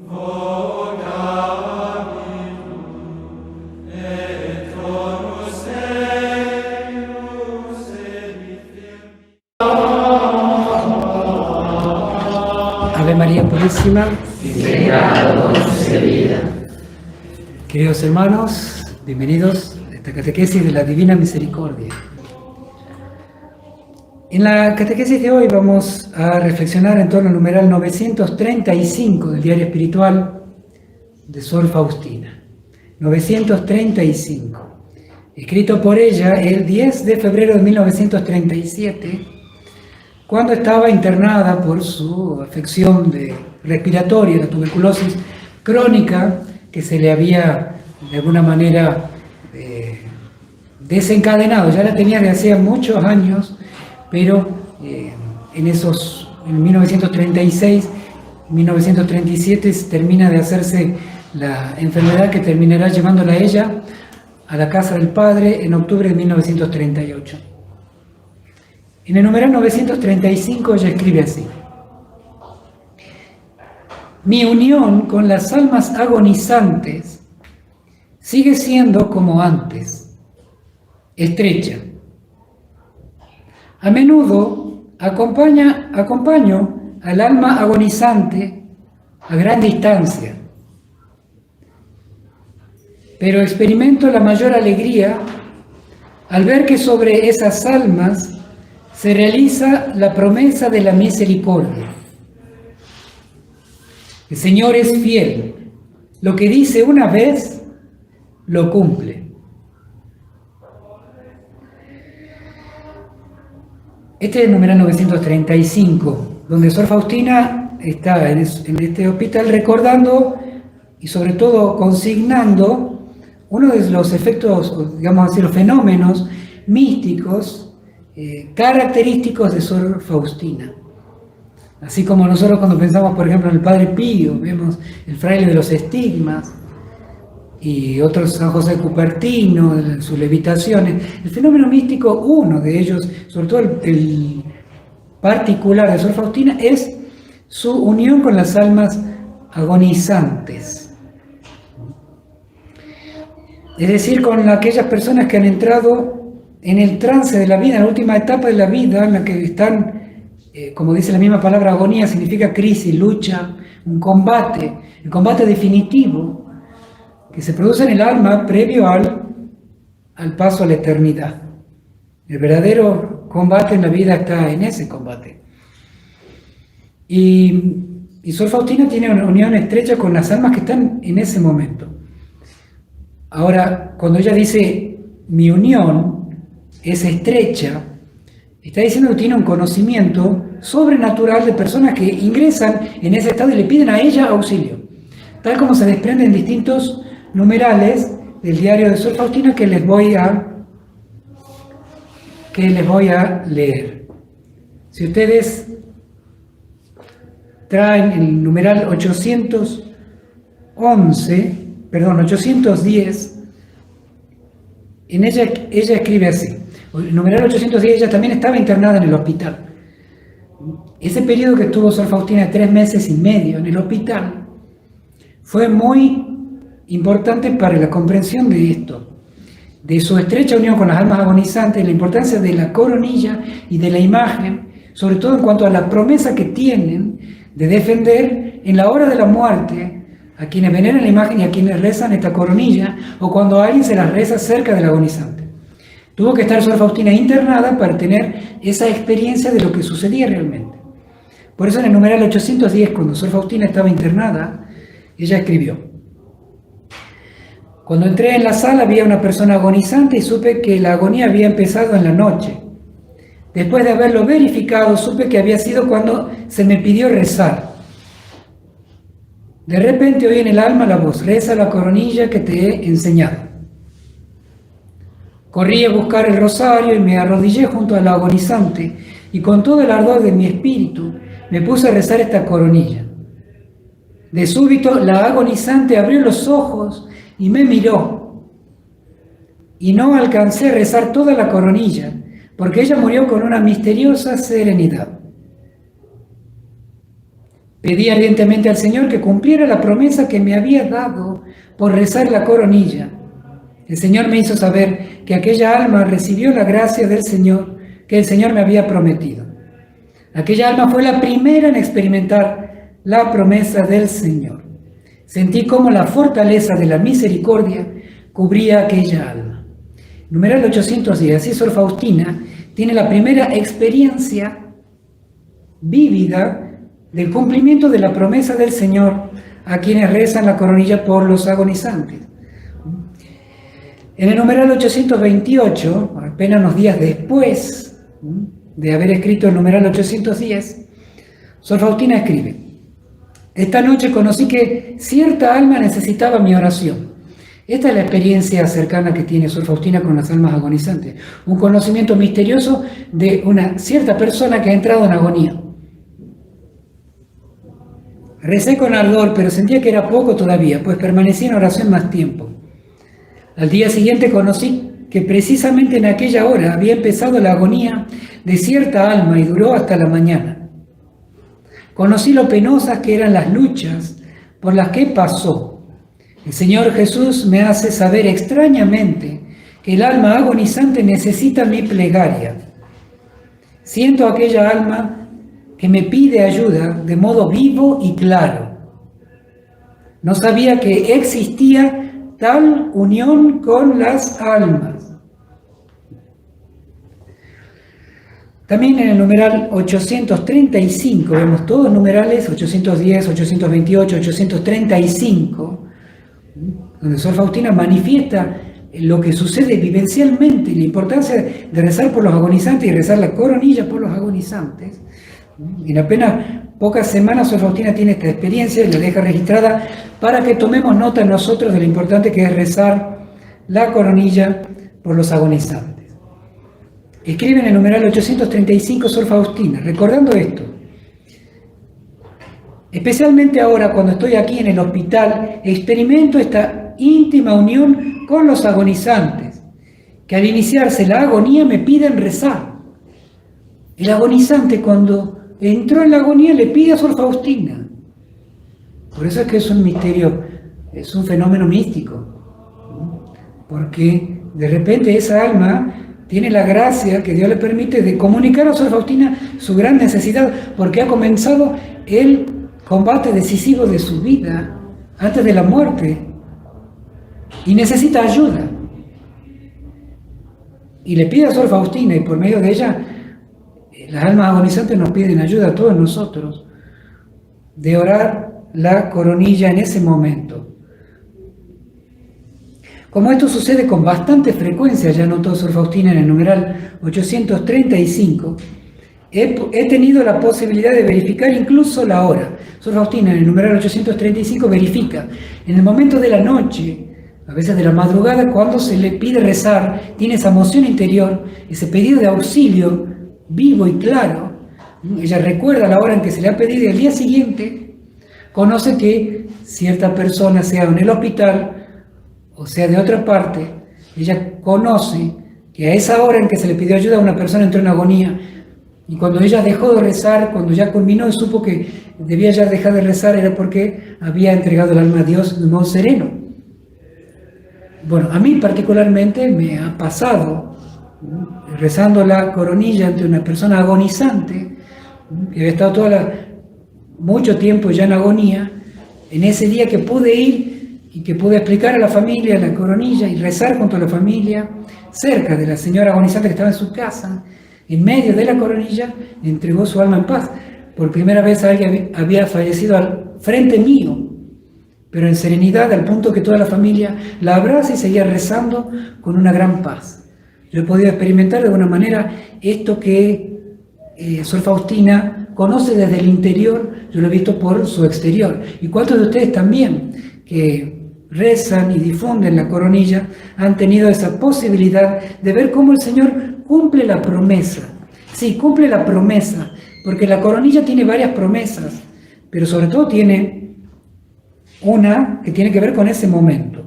Ave María Purísima, sin pecado concebida. Queridos hermanos, bienvenidos a esta catequesis de la Divina Misericordia. En la catequesis de hoy vamos a reflexionar en torno al numeral 935 del Diario Espiritual de Sor Faustina. 935, escrito por ella el 10 de febrero de 1937, cuando estaba internada por su afección respiratoria, la tuberculosis crónica, que se le había de alguna manera desencadenado. Ya la tenía de hacía muchos años, pero en 1936, 1937 termina de hacerse la enfermedad que terminará llevándola a ella a la casa del Padre en octubre de 1938. En el numeral 935 ella escribe así: mi unión con las almas agonizantes sigue siendo como antes, estrecha. A menudo acompaño al alma agonizante a gran distancia, pero experimento la mayor alegría al ver que sobre esas almas se realiza la promesa de la misericordia. El Señor es fiel. Lo que dice una vez, lo cumple. Este es el numeral 935, donde Sor Faustina está en este hospital recordando y sobre todo consignando uno de los efectos, digamos así, los fenómenos místicos característicos de Sor Faustina. Así como nosotros cuando pensamos, por ejemplo, en el Padre Pío, vemos el fraile de los estigmas y otros, San José Cupertino, sus levitaciones. El fenómeno místico, uno de ellos, sobre todo el particular de Sor Faustina, es su unión con las almas agonizantes. Es decir, con aquellas personas que han entrado en el trance de la vida, en la última etapa de la vida, en la que están, como dice la misma palabra, agonía significa crisis, lucha, un combate, el combate definitivo que se produce en el alma previo al paso a la eternidad. El verdadero combate en la vida está en ese combate. Y Sor Faustina tiene una unión estrecha con las almas que están en ese momento. Ahora, cuando ella dice mi unión es estrecha, está diciendo que tiene un conocimiento sobrenatural de personas que ingresan en ese estado y le piden a ella auxilio, tal como se desprenden distintos numerales del diario de Sor Faustina que les voy a leer. Si ustedes traen el numeral 810, en ella escribe así. El numeral 810, ella también estaba internada en el hospital. Ese periodo que estuvo Sor Faustina, 3 meses y medio en el hospital, fue muy importante para la comprensión de esto, de su estrecha unión con las almas agonizantes, la importancia de la coronilla y de la imagen, sobre todo en cuanto a la promesa que tienen de defender en la hora de la muerte a quienes veneran la imagen y a quienes rezan esta coronilla, o cuando alguien se las reza cerca del agonizante. Tuvo que estar Sor Faustina internada para tener esa experiencia de lo que sucedía realmente. Por eso en el numeral 810, cuando Sor Faustina estaba internada, ella escribió: cuando entré en la sala había una persona agonizante y supe que la agonía había empezado en la noche. Después de haberlo verificado, supe que había sido cuando se me pidió rezar. De repente oí en el alma la voz: reza la coronilla que te he enseñado. Corrí a buscar el rosario y me arrodillé junto a la agonizante y con todo el ardor de mi espíritu me puse a rezar esta coronilla. De súbito la agonizante abrió los ojos y me miró y no alcancé a rezar toda la coronilla porque ella murió con una misteriosa serenidad. Pedí ardientemente al Señor que cumpliera la promesa que me había dado por rezar la coronilla. El Señor me hizo saber que aquella alma recibió la gracia del Señor que el Señor me había prometido. Aquella alma fue la primera en experimentar la promesa del Señor. Sentí cómo la fortaleza de la misericordia cubría aquella alma. Numeral 810, así Sor Faustina tiene la primera experiencia vívida del cumplimiento de la promesa del Señor a quienes rezan la coronilla por los agonizantes. En el numeral 828, apenas unos días después de haber escrito el numeral 810, Sor Faustina escribe: esta noche conocí que cierta alma necesitaba mi oración. Esta es la experiencia cercana que tiene Sor Faustina con las almas agonizantes, un conocimiento misterioso de una cierta persona que ha entrado en agonía. Recé con ardor, pero sentía que era poco todavía, pues permanecí en oración más tiempo. Al día siguiente conocí que precisamente en aquella hora había empezado la agonía de cierta alma y duró hasta la mañana. Conocí lo penosas que eran las luchas por las que pasó. El Señor Jesús me hace saber extrañamente que el alma agonizante necesita mi plegaria. Siento aquella alma que me pide ayuda de modo vivo y claro. No sabía que existía tal unión con las almas. También en el numeral 835, vemos todos numerales, 810, 828, 835, donde Sor Faustina manifiesta lo que sucede vivencialmente, la importancia de rezar por los agonizantes y rezar la coronilla por los agonizantes. En apenas pocas semanas Sor Faustina tiene esta experiencia y la deja registrada para que tomemos nota nosotros de lo importante que es rezar la coronilla por los agonizantes. Escribe en el numeral 835 Sor Faustina, recordando esto: especialmente ahora cuando estoy aquí en el hospital, experimento esta íntima unión con los agonizantes, que al iniciarse la agonía me piden rezar. El agonizante cuando entró en la agonía le pide a Sor Faustina. Por eso es que es un misterio, es un fenómeno místico, porque de repente esa alma tiene la gracia que Dios le permite de comunicar a Sor Faustina su gran necesidad, porque ha comenzado el combate decisivo de su vida antes de la muerte y necesita ayuda. Y le pide a Sor Faustina, y por medio de ella las almas agonizantes nos piden ayuda a todos nosotros de orar la coronilla en ese momento. Como esto sucede con bastante frecuencia, ya notó Sor Faustina en el numeral 835, he tenido la posibilidad de verificar incluso la hora. Sor Faustina en el numeral 835 verifica en el momento de la noche, a veces de la madrugada, cuando se le pide rezar, tiene esa emoción interior, ese pedido de auxilio vivo y claro. Ella recuerda la hora en que se le ha pedido y al día siguiente conoce que cierta persona, sea en el hospital o sea de otra parte, ella conoce que a esa hora en que se le pidió ayuda a una persona entró en agonía, y cuando ella dejó de rezar, cuando ya culminó y supo que debía ya dejar de rezar, era porque había entregado el alma a Dios de modo sereno. Bueno, a mí particularmente me ha pasado, rezando la coronilla ante una persona agonizante, que había estado mucho tiempo ya en agonía, en ese día que pude ir y que pude explicar a la familia la coronilla y rezar junto a la familia, cerca de la señora agonizante que estaba en su casa, en medio de la coronilla, entregó su alma en paz. Por primera vez alguien había fallecido al frente mío, pero en serenidad, al punto que toda la familia la abraza y seguía rezando con una gran paz. Yo he podido experimentar de alguna manera esto que Sor Faustina conoce desde el interior, yo lo he visto por su exterior. ¿Y cuántos de ustedes también, que rezan y difunden la coronilla, han tenido esa posibilidad de ver cómo el Señor cumple la promesa? Sí, cumple la promesa, porque la coronilla tiene varias promesas, pero sobre todo tiene una que tiene que ver con ese momento.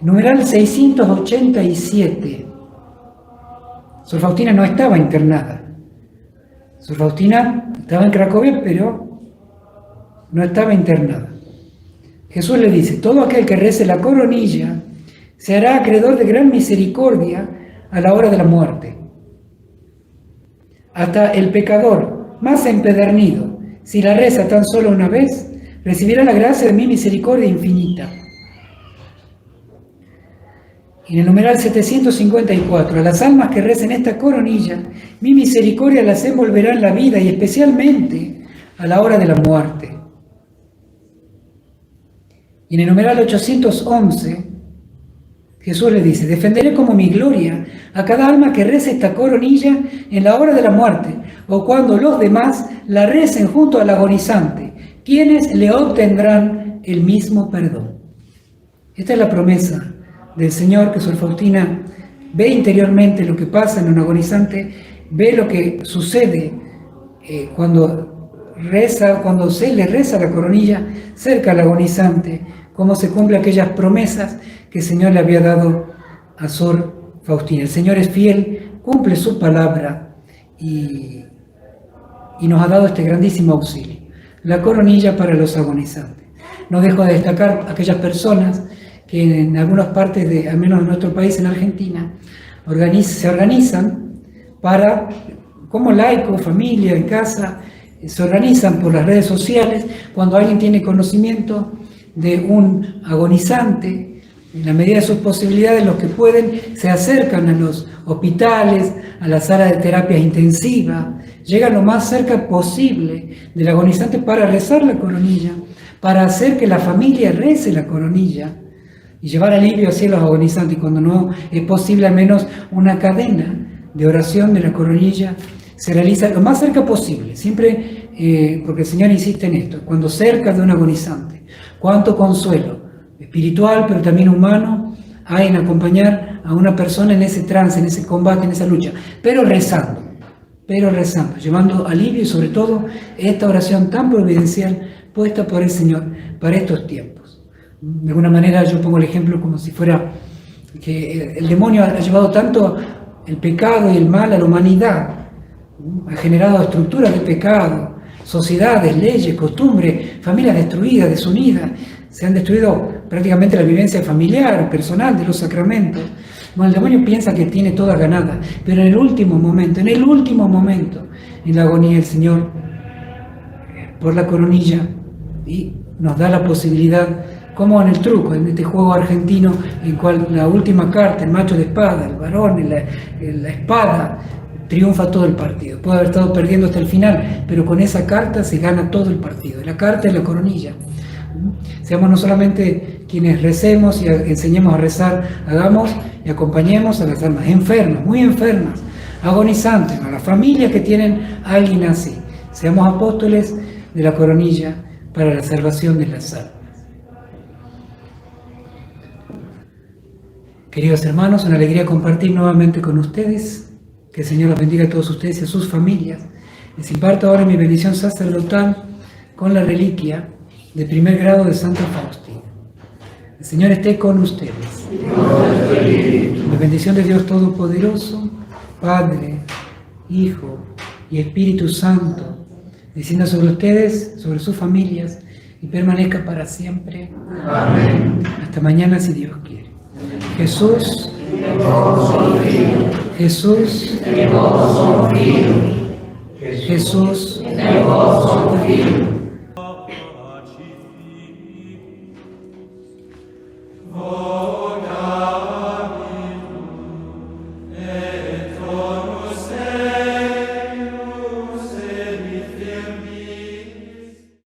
Numeral 687. Sor Faustina no estaba internada. Sor Faustina estaba en Cracovia, pero no estaba internada. Jesús le dice, todo aquel que rece la coronilla se hará acreedor de gran misericordia a la hora de la muerte. Hasta el pecador más empedernido, si la reza tan solo una vez, recibirá la gracia de mi misericordia infinita. En el numeral 754, a las almas que recen esta coronilla, mi misericordia las envolverá en la vida y especialmente a la hora de la muerte. Y en el numeral 811, Jesús le dice, defenderé como mi gloria a cada alma que rece esta coronilla en la hora de la muerte, o cuando los demás la recen junto al agonizante, quienes le obtendrán el mismo perdón. Esta es la promesa del Señor, que Sor Faustina ve interiormente lo que pasa en un agonizante, ve lo que sucede cuando se le reza la coronilla cerca al agonizante, cómo se cumplen aquellas promesas que el Señor le había dado a Sor Faustina. El Señor es fiel, cumple su palabra y nos ha dado este grandísimo auxilio, la coronilla para los agonizantes. No dejo de destacar aquellas personas que en algunas partes, al menos en nuestro país, en Argentina, se organizan para, como laico, familia, en casa, se organizan por las redes sociales cuando alguien tiene conocimiento de un agonizante. En la medida de sus posibilidades, los que pueden se acercan a los hospitales, a las salas de terapias intensivas, llegan lo más cerca posible del agonizante para rezar la coronilla, para hacer que la familia rece la coronilla y llevar alivio hacia los agonizantes. Y cuando no es posible, al menos una cadena de oración de la coronilla se realiza lo más cerca posible, siempre porque el Señor insiste en esto, cuando cerca de un agonizante. Cuánto consuelo espiritual, pero también humano, hay en acompañar a una persona en ese trance, en ese combate, en esa lucha, pero rezando, llevando alivio y sobre todo esta oración tan providencial puesta por el Señor para estos tiempos. De alguna manera yo pongo el ejemplo como si fuera que el demonio ha llevado tanto el pecado y el mal a la humanidad, ha generado estructuras de pecado, sociedades, leyes, costumbres, familias destruidas, desunidas, se han destruido prácticamente la vivencia familiar, personal, de los sacramentos. Bueno, el demonio piensa que tiene toda ganada, pero en el último momento, en la agonía, el Señor, por la coronilla, y nos da la posibilidad, como en el truco, en este juego argentino, en cual la última carta, el macho de espada, el varón, la espada, triunfa todo el partido. Puede haber estado perdiendo hasta el final, pero con esa carta se gana todo el partido. La carta es la coronilla. Seamos no solamente quienes recemos y enseñemos a rezar, hagamos y acompañemos a las almas enfermas, muy enfermas, agonizantes, a las familias que tienen a alguien así. Seamos apóstoles de la coronilla para la salvación de las almas. Queridos hermanos, una alegría compartir nuevamente con ustedes. Que el Señor los bendiga a todos ustedes y a sus familias. Les imparto ahora mi bendición sacerdotal con la reliquia de primer grado de Santa Faustina. El Señor esté con ustedes. La bendición de Dios Todopoderoso, Padre, Hijo y Espíritu Santo, descienda sobre ustedes, sobre sus familias y permanezca para siempre. Amén. Hasta mañana, si Dios quiere. Jesús, Jesús, Jesús, Oh